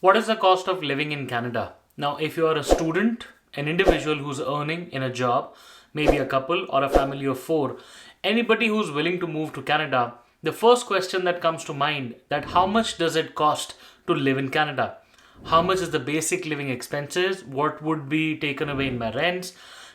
What is the cost of living in Canada? Now, if you are a student, an individual who's earning in a job, maybe a couple or a family of four, anybody who's willing to move to Canada, the first question that comes to mind that how much does it cost to live in Canada? How much is the basic living expenses? What would be taken away in my rents?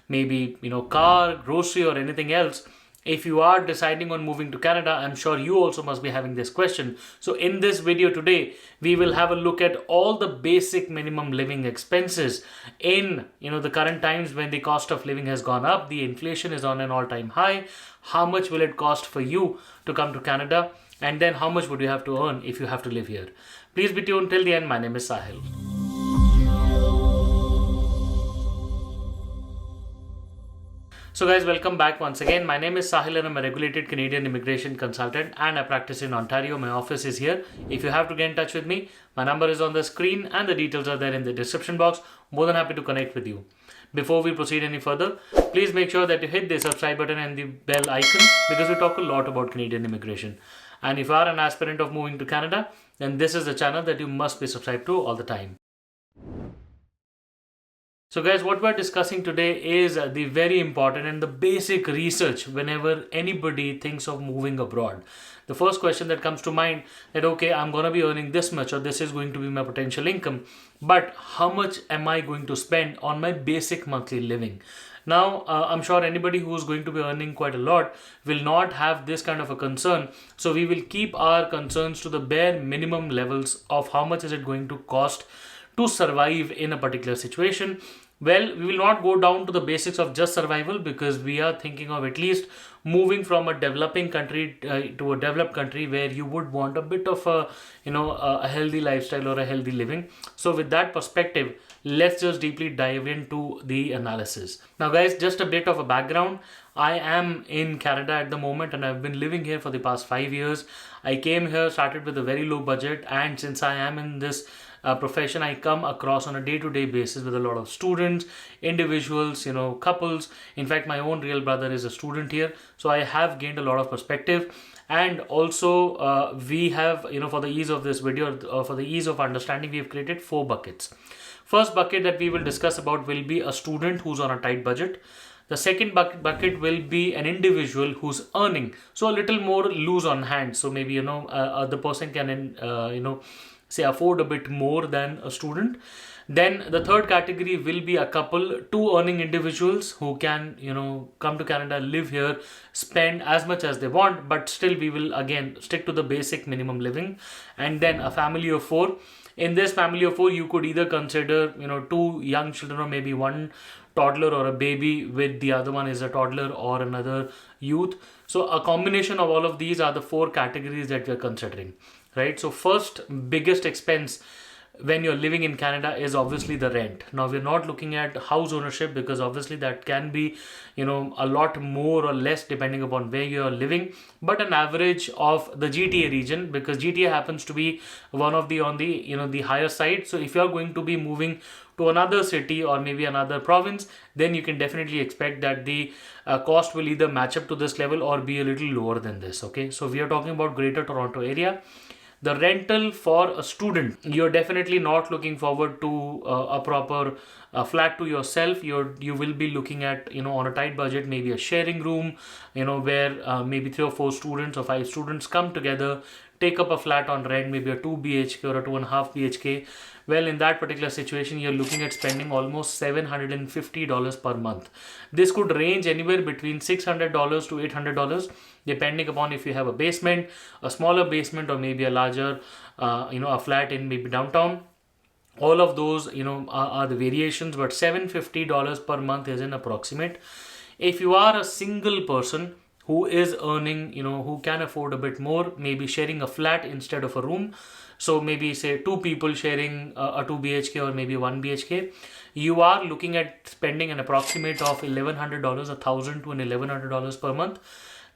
Maybe, car, grocery or anything else. If you are deciding on moving to Canada, I'm sure you also must be having this question. So in this video today, we will have a look at all the basic minimum living expenses in the current times when the cost of living has gone up, the inflation is on an all-time high. How much will it cost for you to come to Canada? And then how much would you have to earn if you have to live here? Please be tuned till the end. My name is Sahil. So guys, welcome back once again. My name is Sahil and I'm a regulated Canadian immigration consultant and I practice in Ontario. My office is here. If you have to get in touch with me, my number is on the screen and the details are there in the description box. More than happy to connect with you. Before we proceed any further, please make sure that you hit the subscribe button and the bell icon because we talk a lot about Canadian immigration. And if you are an aspirant of moving to Canada, then this is the channel that you must be subscribed to all the time. So guys, what we're discussing today is the very important and the basic research whenever anybody thinks of moving abroad. The first question that comes to mind that, okay, I'm going to be earning this much or this is going to be my potential income, but how much am I going to spend on my basic monthly living? Now, I'm sure anybody who's going to be earning quite a lot will not have this kind of a concern. So we will keep our concerns to the bare minimum levels of how much is it going to cost to survive in a particular situation. Well, we will not go down to the basics of just survival because we are thinking of at least moving from a developing country to a developed country where you would want a bit of a healthy lifestyle or a healthy living. So with that perspective, let's just deeply dive into the analysis. Now guys, just a bit of a background. I am in Canada at the moment and I've been living here for the past 5 years. I came here, started with a very low budget, and since I am in this profession, I come across on a day-to-day basis with a lot of students, individuals, couples. In fact, my own real brother is a student here, so I have gained a lot of perspective. And also we have, for the ease of this video, for the ease of understanding, we have created 4 buckets. First bucket that we will discuss about will be a student who's on a tight budget. The second bucket will be an individual who's earning, so a little more loose on hand. So maybe the person can say afford a bit more than a student. Then the third category will be a couple, 2 earning individuals who can come to Canada, live here, spend as much as they want, but still we will again stick to the basic minimum living. And then a family of 4. In this family of 4, you could either consider 2 young children or maybe 1 toddler or a baby with the other one is a toddler or another youth. So a combination of all of these are the 4 categories that we're considering, right? So first biggest expense when you're living in Canada is obviously the rent. Now we're not looking at house ownership because obviously that can be a lot more or less depending upon where you're living, but an average of the GTA region, because GTA happens to be one of the on the higher side. So if you're going to be moving to another city or maybe another province, then you can definitely expect that the cost will either match up to this level or be a little lower than this. Okay, so we are talking about Greater Toronto area. The rental for a student, you're definitely not looking forward to a proper flat to yourself. You will be looking at on a tight budget, maybe a sharing room, where maybe 3 or 4 students or 5 students come together, take up a flat on rent, maybe a 2 BHK or a 2.5 BHK. Well, in that particular situation, you're looking at spending almost $750 per month. This could range anywhere between $600 to $800, depending upon if you have a basement, a smaller basement, or maybe a larger, a flat in maybe downtown. All of those, are the variations, but $750 per month is an approximate. If you are a single person who is earning, who can afford a bit more, maybe sharing a flat instead of a room. So maybe say 2 people sharing a 2 BHK or maybe 1 BHK, you are looking at spending an approximate of $1,100, $1,000 to $1,100 per month.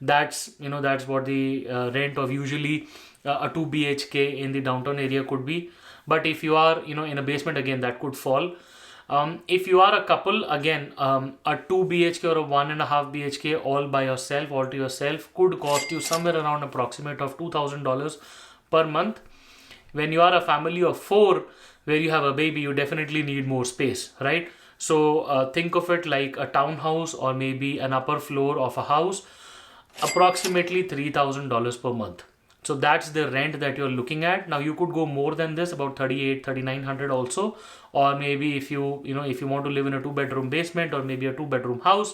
That's what the rent of usually a 2 BHK in the downtown area could be. But if you are in a basement, again that could fall. If you are a couple, again a 2 BHK or a 1.5 BHK all by yourself, all to yourself, could cost you somewhere around approximate of $2,000 per month. When you are a family of 4, where you have a baby, you definitely need more space, right? So think of it like a townhouse or maybe an upper floor of a house, approximately $3,000 per month. So that's the rent that you're looking at. Now you could go more than this, about 38, 3,900 also. Or maybe if if you want to live in a 2-bedroom basement or maybe a 2-bedroom house,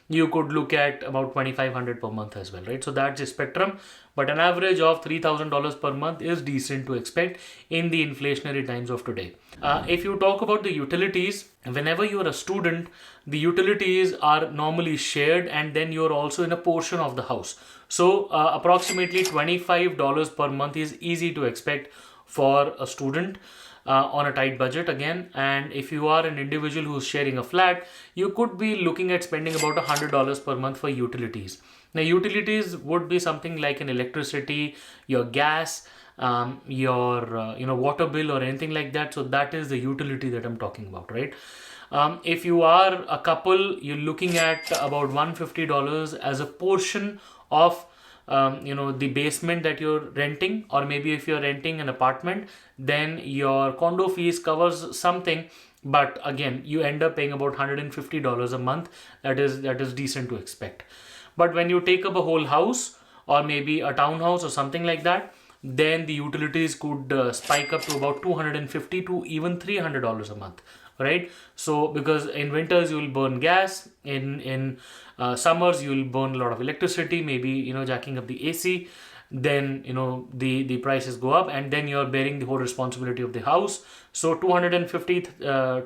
you could look at about 2,500 per month as well, right? So that's the spectrum. But an average of $3,000 per month is decent to expect in the inflationary times of today. If you talk about the utilities, whenever you're a student, the utilities are normally shared, and then you're also in a portion of the house. So approximately $25 per month is easy to expect for a student. On a tight budget again. And if you are an individual who's sharing a flat, you could be looking at spending about $100 per month for utilities. Now utilities would be something like an electricity, your gas, your water bill or anything like that. So that is the utility that I'm talking about, right? If you are a couple, you're looking at about $150 as a portion of the basement that you're renting, or maybe if you're renting an apartment, then your condo fees covers something, but again you end up paying about $150 a month. That is decent to expect. But when you take up a whole house or maybe a townhouse or something like that, then the utilities could spike up to about $250 to even $300 a month, right? So because in winters you'll burn gas, in summers you'll burn a lot of electricity, maybe jacking up the AC, then the prices go up, and then you're bearing the whole responsibility of the house. So $250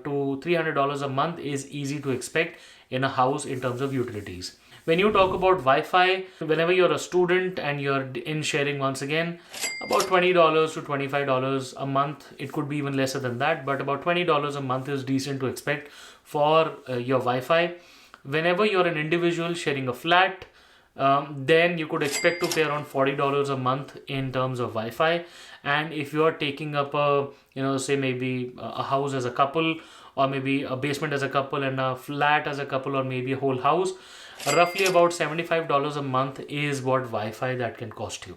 to $300 a month is easy to expect in a house in terms of utilities. When you talk about Wi-Fi, whenever you're a student and you're in sharing, once again, about $20 to $25 a month. It could be even lesser than that, but about $20 a month is decent to expect for your Wi-Fi. Whenever you're an individual sharing a flat, then you could expect to pay around $40 a month in terms of Wi-Fi. And if you are taking up say maybe a house as a couple, or maybe a basement as a couple and a flat as a couple, or maybe a whole house, roughly about $75 a month is what Wi-Fi that can cost you.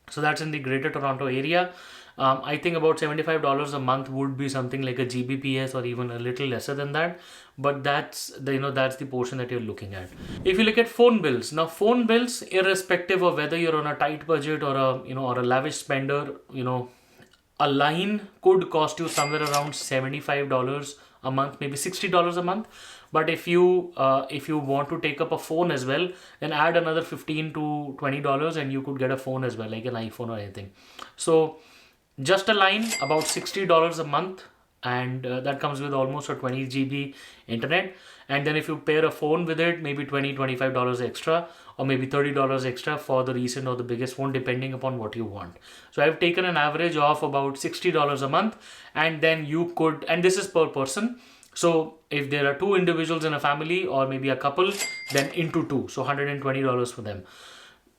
So that's in the Greater Toronto area. I think about $75 a month would be something like a Gbps or even a little lesser than that. But that's the portion that you're looking at. If you look at phone bills, now phone bills, irrespective of whether you're on a tight budget or a lavish spender, a line could cost you somewhere around $75 a month, maybe $60 a month. But if you want to take up a phone as well, then add another $15 to $20 and you could get a phone as well, like an iPhone or anything. So just a line, about $60 a month, and that comes with almost a 20 GB internet. And then if you pair a phone with it, maybe $20, $25 extra, or maybe $30 extra for the recent or the biggest phone, depending upon what you want. So I've taken an average of about $60 a month, and then you could, and this is per person. So if there are two individuals in a family or maybe a couple, then into two, so $120 for them.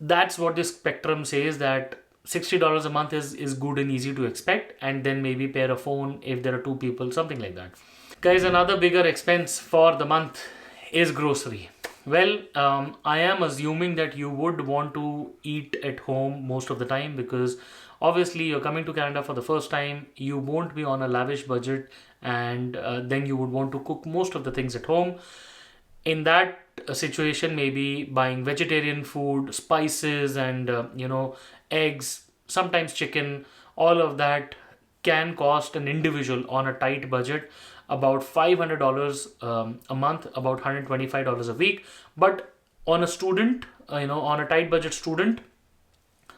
That's what this spectrum says, that $60 a month is good and easy to expect, and then maybe pair a phone if there are two people, something like that. Guys, another bigger expense for the month is grocery. Well, I am assuming that you would want to eat at home most of the time, because obviously you're coming to Canada for the first time, you won't be on a lavish budget, and then you would want to cook most of the things at home. In that situation, maybe buying vegetarian food, spices, and eggs, sometimes chicken, all of that can cost an individual on a tight budget about $500 a month, about $125 a week. But on a student, on a tight budget student,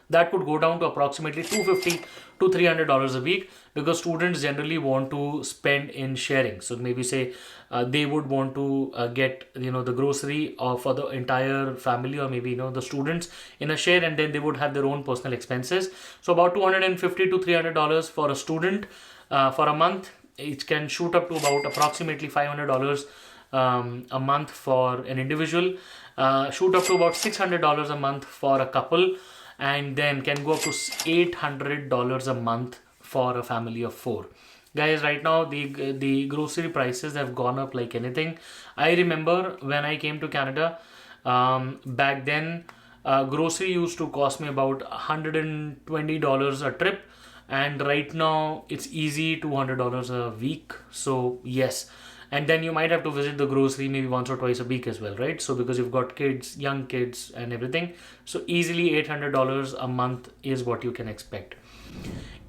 that could go down to approximately $250 to $300 a week, because students generally want to spend in sharing. So maybe say they would want to get the grocery for the entire family, or maybe the students in a share, and then they would have their own personal expenses. So about $250 to $300 for a student for a month. It can shoot up to about approximately $500 a month for an individual, shoot up to about $600 a month for a couple, and then can go up to $800 a month for a family of 4. Guys, right now the grocery prices have gone up like anything. I remember when I came to Canada, back then grocery used to cost me about $120 a trip. and right now it's easy $200 a week. So yes, and then you might have to visit the grocery maybe once or twice a week as well, right? So because you've got kids, young kids and everything, so easily $800 a month is what you can expect.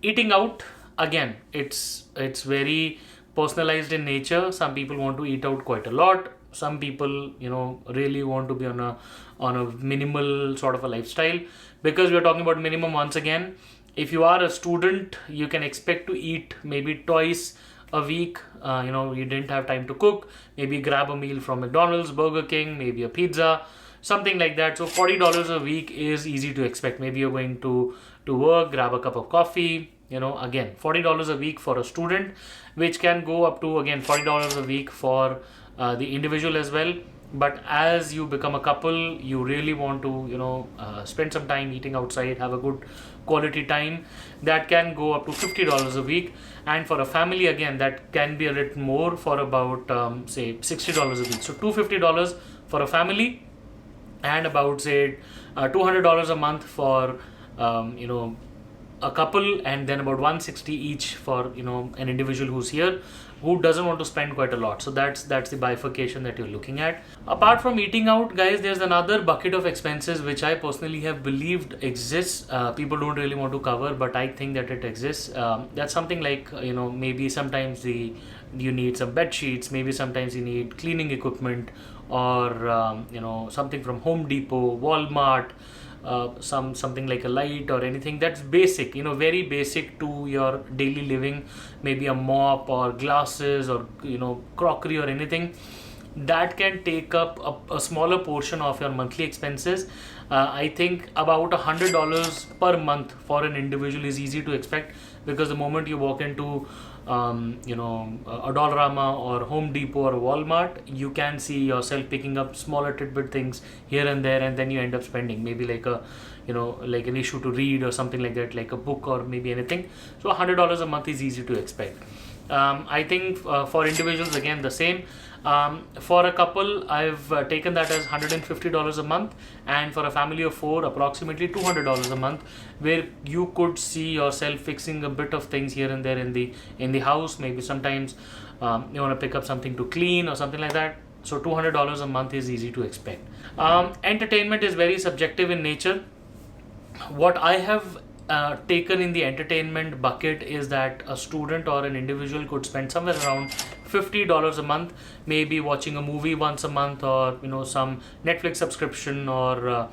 Eating out, again, it's very personalized in nature. Some people want to eat out quite a lot. Some people, really want to be on a minimal sort of a lifestyle. Because we're talking about minimum, once again, if you are a student, you can expect to eat maybe twice a week. You didn't have time to cook, maybe grab a meal from McDonald's, Burger King, maybe a pizza, something like that. So $40 a week is easy to expect. Maybe you're going to work, grab a cup of coffee. Again, $40 a week for a student, which can go up to, again, $40 a week for the individual as well. But as you become a couple, you really want to spend some time eating outside, have a good quality time, that can go up to $50 a week. And for a family, again, that can be a little more, for about say $60 a week. So $250 for a family, and about say $200 a month for a couple, and then about 160 each for an individual who's here, who doesn't want to spend quite a lot. So that's the bifurcation that you're looking at. Apart from eating out, guys, there's another bucket of expenses which I personally have believed exists. People don't really want to cover, but I think that it exists. That's something like maybe sometimes you need some bed sheets, maybe sometimes you need cleaning equipment, or something from Home Depot, Walmart, something like a light or anything that's basic, very basic to your daily living, maybe a mop or glasses or crockery or anything that can take up a smaller portion of your monthly expenses. I think about $100 per month for an individual is easy to expect, because the moment you walk into a Dollarama or Home Depot or Walmart, you can see yourself picking up smaller tidbit things here and there, and then you end up spending maybe like like an issue to read or something like that, like a book or maybe anything. So $100 a month is easy to expect. I think for individuals, again, the same. For a couple, I've taken that as $150 a month, and for a family of four, approximately $200 a month, where you could see yourself fixing a bit of things here and there in the house. Maybe sometimes you want to pick up something to clean or something like that. So $200 a month is easy to expect. Entertainment is very subjective in nature. What I have taken in the entertainment bucket is that a student or an individual could spend somewhere around $50 a month, maybe watching a movie once a month, or some Netflix subscription, or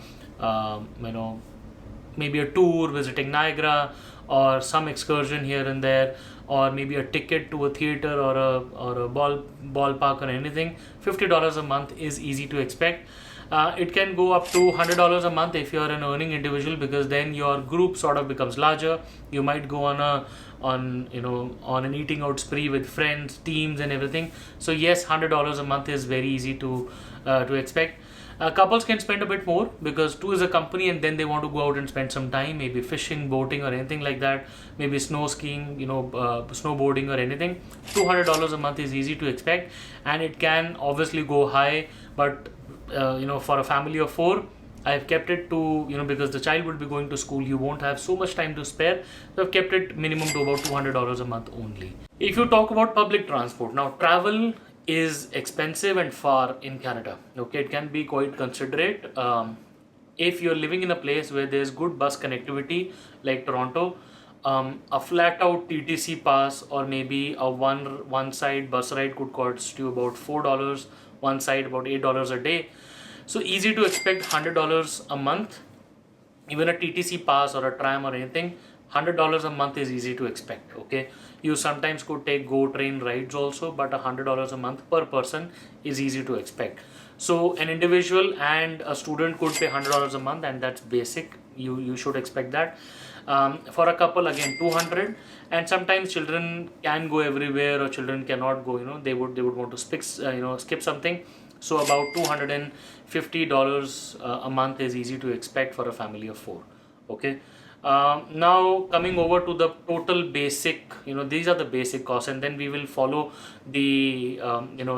maybe a tour visiting Niagara, or some excursion here and there, or maybe a ticket to a theater or a ballpark or anything. $50 a month is easy to expect. It can go up to $100 a month if you're an earning individual, because then your group sort of becomes larger. You might go on an eating out spree with friends, teams and everything. So yes, $100 a month is very easy to expect. Couples can spend a bit more, because two is a company, and then they want to go out and spend some time, maybe fishing, boating or anything like that, maybe snow skiing, snowboarding or anything. $200 a month is easy to expect, and it can obviously go high, but for a family of four, I've kept it to, because the child would be going to school, you won't have so much time to spare. So I've kept it minimum to about $200 a month only. If you talk about public transport, now travel is expensive and far in Canada. Okay, it can be quite considerate. If you're living in a place where there's good bus connectivity, like Toronto, a flat out TTC pass or maybe a one side bus ride could cost you about $4, one side about $8 a day. So easy to expect $100 a month. Even a TTC pass or a tram or anything, $100 a month is easy to expect. Okay, you sometimes could take GO train rides also, but $100 a month per person is easy to expect. So an individual and a student could pay $100 a month, and that's basic. You should expect that. For a couple, again, $200, and sometimes children can go everywhere or children cannot go. They would want to skip something. So about $250 a month is easy to expect for a family of four. Okay. Now coming over to the total basic, these are the basic costs, and then we will follow the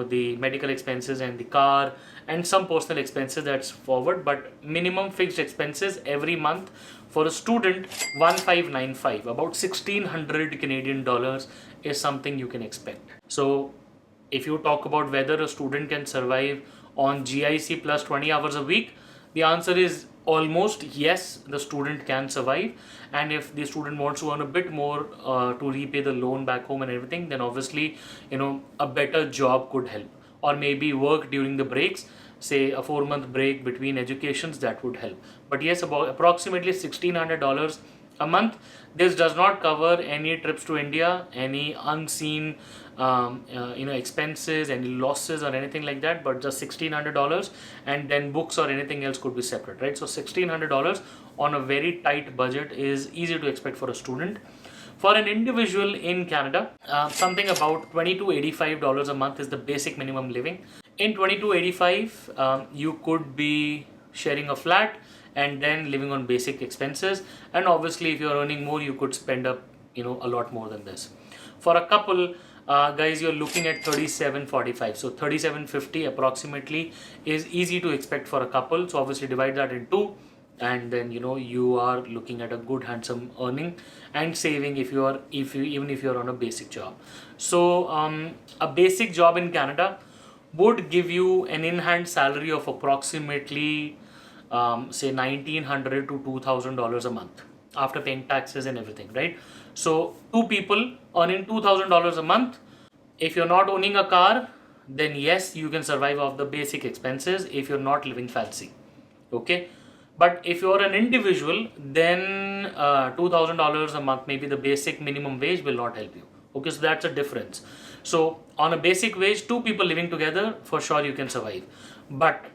the medical expenses and the car and some personal expenses that's forward. But minimum fixed expenses every month for a student 1595, about 1600 Canadian dollars is something you can expect. So if you talk about whether a student can survive on GIC plus 20 hours a week, the answer is almost yes, the student can survive. And if the student wants to earn a bit more to repay the loan back home and everything, then obviously, a better job could help. Or maybe work during the breaks, say a 4-month break between educations, that would help. But yes, about approximately $1,600 a month. This does not cover any trips to India, any unseen expenses, any losses or anything like that, but just $1,600, and then books or anything else could be separate, right? So $1,600 on a very tight budget is easy to expect for a student. For an individual in Canada, something about $2,285 a month is the basic minimum living. In $2,285, you could be sharing a flat and then living on basic expenses. And obviously, if you're earning more, you could spend up, a lot more than this. For a couple, guys, you're looking at $3,745. So $3,750 approximately is easy to expect for a couple. So obviously divide that in two, and then you are looking at a good handsome earning and saving even if you're on a basic job. So a basic job in Canada would give you an in-hand salary of approximately say $1,900 to $2,000 a month after paying taxes and everything, right? So two people earning $2,000 a month. If you're not owning a car, then yes, you can survive off the basic expenses if you're not living fancy. Okay. But if you're an individual, then $2,000 a month, maybe the basic minimum wage, will not help you. Okay, so that's a difference. So on a basic wage, two people living together, for sure you can survive. But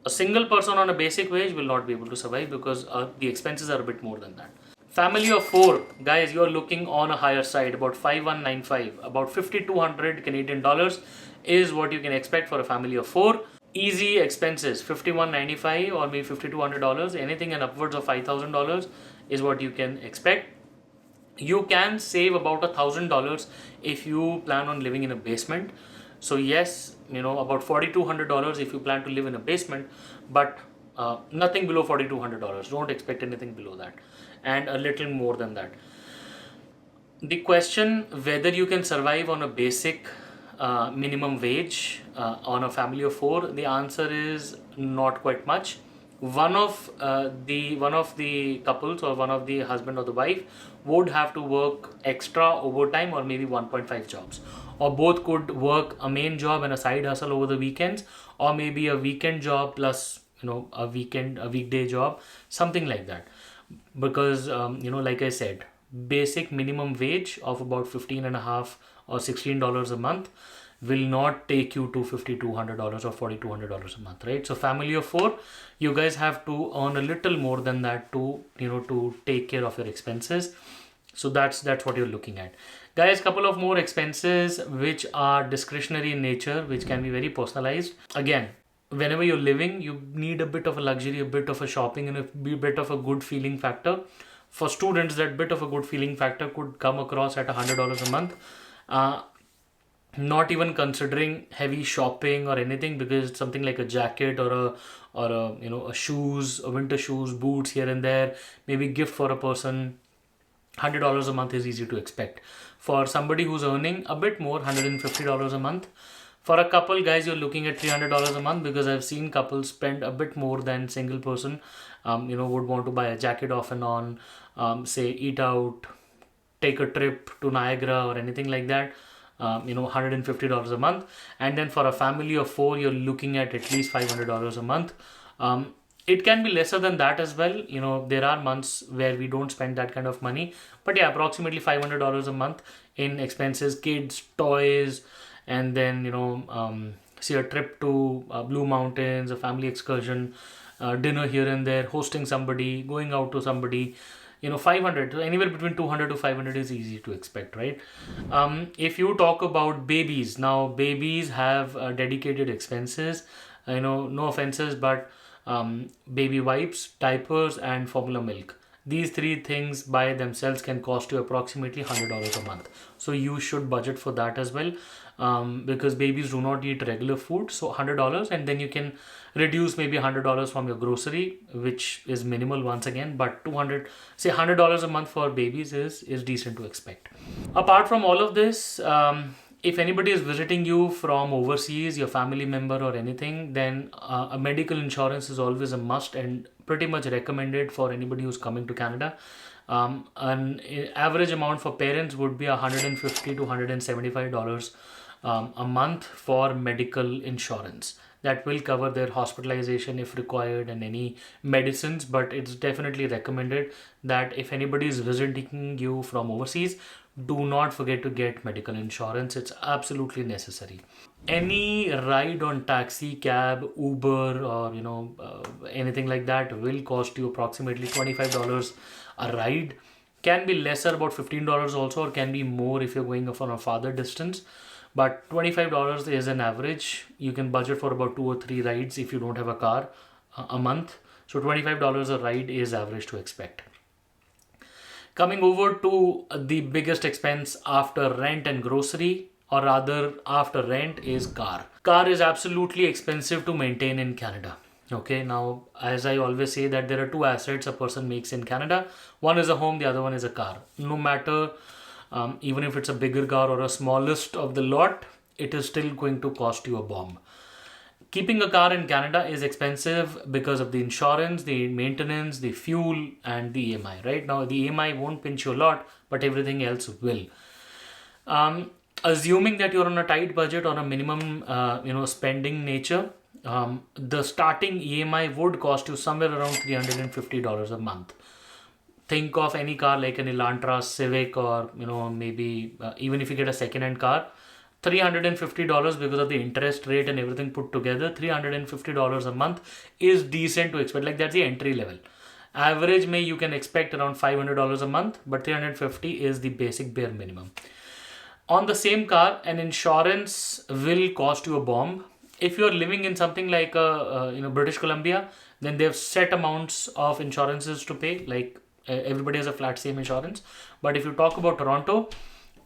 a single person on a basic wage will not be able to survive because the expenses are a bit more than that. Family of four, guys, you're looking on a higher side, about 5,195, about 5,200 Canadian dollars is what you can expect for a family of four. Easy expenses, $5,195 or maybe $5,200, anything and upwards of $5,000 is what you can expect. You can save about $1,000 if you plan on living in a basement. So yes, about $4,200 if you plan to live in a basement, but nothing below $4,200. Don't expect anything below that, and a little more than that. The question whether you can survive on a basic minimum wage on a family of four, the answer is not quite much. One of the couples, or one of the husband or the wife, would have to work extra overtime or maybe 1.5 jobs, or both could work a main job and a side hustle over the weekends, or maybe a weekend job plus a weekday job, something like that. Because like I said, basic minimum wage of about 15 and a half or $16 a month will not take you to $5,200 or $4,200 a month, right? So family of four, you guys have to earn a little more than that to to take care of your expenses. So that's what you're looking at, guys. Couple of more expenses which are discretionary in nature, which can be very personalized. Again, whenever you're living, you need a bit of a luxury, a bit of a shopping, and a bit of a good feeling factor. For students, that bit of a good feeling factor could come across at $100 a month. Not even considering heavy shopping or anything, because it's something like a jacket or a shoes, a winter shoes, boots here and there, maybe gift for a person. $100 a month is easy to expect. For somebody who's earning a bit more, $150 a month. For a couple, guys, you're looking at $300 a month, because I've seen couples spend a bit more than single person. Would want to buy a jacket off and on, say eat out, take a trip to Niagara or anything like that. $150 a month. And then for a family of four, you're looking at least $500 a month. It can be lesser than that as well. There are months where we don't spend that kind of money, but yeah, approximately $500 a month in expenses, kids, toys, and then say a trip to Blue Mountains, a family excursion, dinner here and there, hosting somebody, going out to somebody. 500, anywhere between 200 to 500 is easy to expect, right? If you talk about babies, now babies have dedicated expenses. No offenses, but baby wipes, diapers, and formula milk. These three things by themselves can cost you approximately $100 a month. So you should budget for that as well, because babies do not eat regular food. So $100, and then you can reduce maybe $100 from your grocery, which is minimal once again, but $100 a month for babies is decent to expect. Apart from all of this, if anybody is visiting you from overseas, your family member or anything, then a medical insurance is always a must and pretty much recommended for anybody who's coming to Canada. An average amount for parents would be $150 to $175 a month for medical insurance. That will cover their hospitalization if required and any medicines, but it's definitely recommended that if anybody is visiting you from overseas, do not forget to get medical insurance. It's absolutely necessary. Any ride on taxi, cab, Uber, or anything like that will cost you approximately $25 a ride. Can be lesser, about $15 also, or can be more if you're going for a farther distance. But $25 is an average. You can budget for about 2 or 3 rides if you don't have a car a month. So $25 a ride is average to expect. Coming over to the biggest expense after rent and grocery, or rather after rent, is car. Car is absolutely expensive to maintain in Canada. Okay, now as I always say that there are 2 assets a person makes in Canada. One is a home, the other one is a car. No matter, even if it's a bigger car or a smallest of the lot, it is still going to cost you a bomb. Keeping a car in Canada is expensive because of the insurance, the maintenance, the fuel, and the EMI. Right now, the EMI won't pinch you a lot, but everything else will. Assuming that you're on a tight budget or a minimum, spending nature, the starting EMI would cost you somewhere around $350 a month. Think of any car like an Elantra, Civic, or maybe even if you get a second-hand car. $350 because of the interest rate and everything put together, $350 a month is decent to expect. Like, that's the entry level. Average you can expect around $500 a month, but $350 is the basic bare minimum. On the same car, an insurance will cost you a bomb. If you're living in something like British Columbia, then they have set amounts of insurances to pay. Like, everybody has a flat same insurance. But if you talk about Toronto,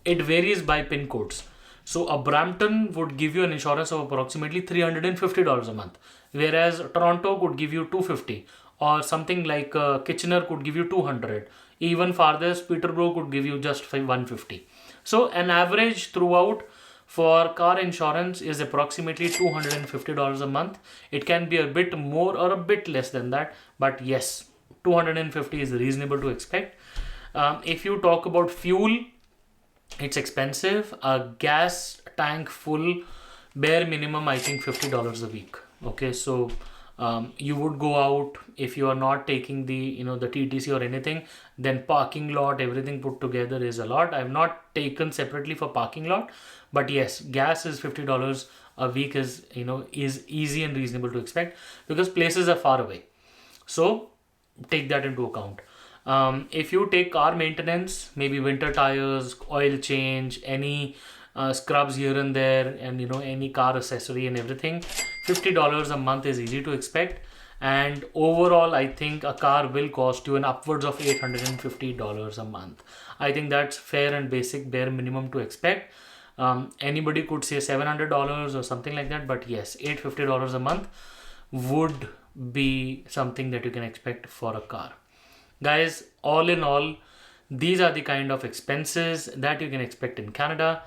it varies by pin codes. So a Brampton would give you an insurance of approximately $350 a month, whereas Toronto could give you $250, or something like Kitchener could give you $200. Even farthest, Peterborough could give you just $150. So an average throughout for car insurance is approximately $250 a month. It can be a bit more or a bit less than that, but yes, $250 is reasonable to expect. If you talk about fuel, it's expensive. A gas tank full, bare minimum, I think $50 a week. Okay, so you would go out if you are not taking the the TTC or anything, then parking lot, everything put together is a lot. I've not taken separately for parking lot, but yes, gas is $50 a week is easy and reasonable to expect because places are far away. So take that into account. If you take car maintenance, maybe winter tires, oil change, any scrubs here and there, and any car accessory and everything, $50 a month is easy to expect. And overall, I think a car will cost you an upwards of $850 a month. I think that's fair and basic bare minimum to expect. Anybody could say $700 or something like that, but yes, $850 a month would be something that you can expect for a car. Guys, all in all, these are the kind of expenses that you can expect in Canada.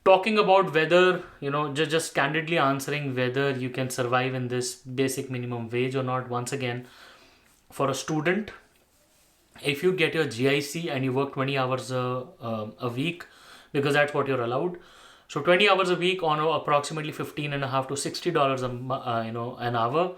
Talking about whether, just candidly answering whether you can survive in this basic minimum wage or not. Once again, for a student, if you get your GIC and you work 20 hours a week, because that's what you're allowed. So 20 hours a week on approximately $15.50 to $60 an hour,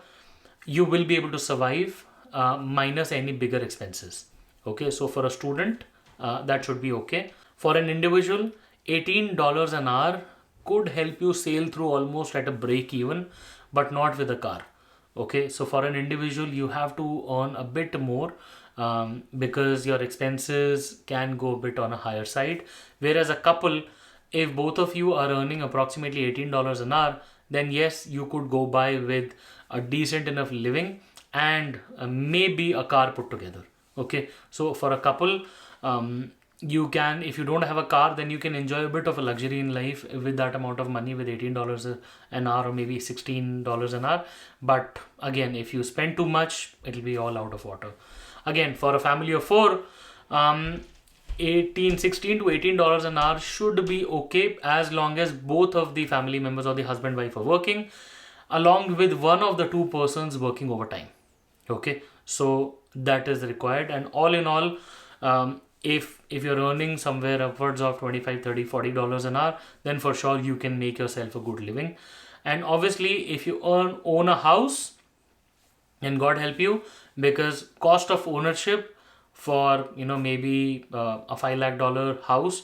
you will be able to survive minus any bigger expenses. Okay, so for a student, that should be okay. For an individual, $18 an hour could help you sail through almost at a break even, but not with a car. Okay, so for an individual, you have to earn a bit more because your expenses can go a bit on a higher side. Whereas a couple, if both of you are earning approximately $18 an hour, then yes, you could go by with a decent enough living and maybe a car put together. Okay, so for a couple, you can, if you don't have a car, then you can enjoy a bit of a luxury in life with that amount of money, with $18 an hour or maybe $16 an hour. But again, if you spend too much, it'll be all out of water. Again, for a family of four, 16 to $18 an hour should be okay, as long as both of the family members or the husband wife are working, along with one of the two persons working overtime. Okay, so that is required. And all in all, if you're earning somewhere upwards of 25, 30, $40 an hour, then for sure you can make yourself a good living. And obviously, if you own a house, and God help you, because cost of ownership for maybe a $5 lakh house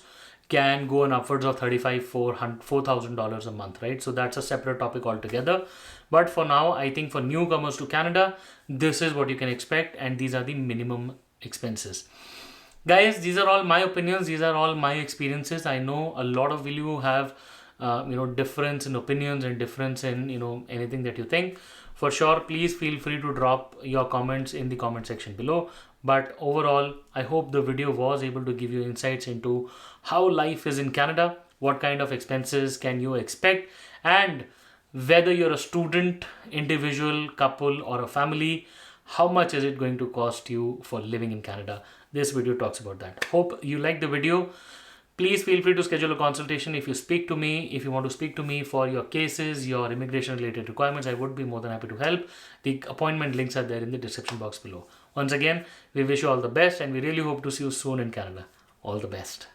can go on upwards of $4,000 a month, right? So that's a separate topic altogether. But for now, I think for newcomers to Canada, this is what you can expect, and these are the minimum expenses. Guys, these are all my opinions, these are all my experiences. I know a lot of you have difference in opinions and difference in anything that you think. For sure, please feel free to drop your comments in the comment section below. But overall, I hope the video was able to give you insights into how life is in Canada, what kind of expenses can you expect, and whether you're a student, individual, couple, or a family, how much is it going to cost you for living in Canada. This video talks about that. Hope you liked the video. Please feel free to schedule a consultation if you want to speak to me for your cases, your immigration related requirements. I would be more than happy to help. The appointment links are there in the description box below. Once again, we wish you all the best, and we really hope to see you soon in Canada. All the best.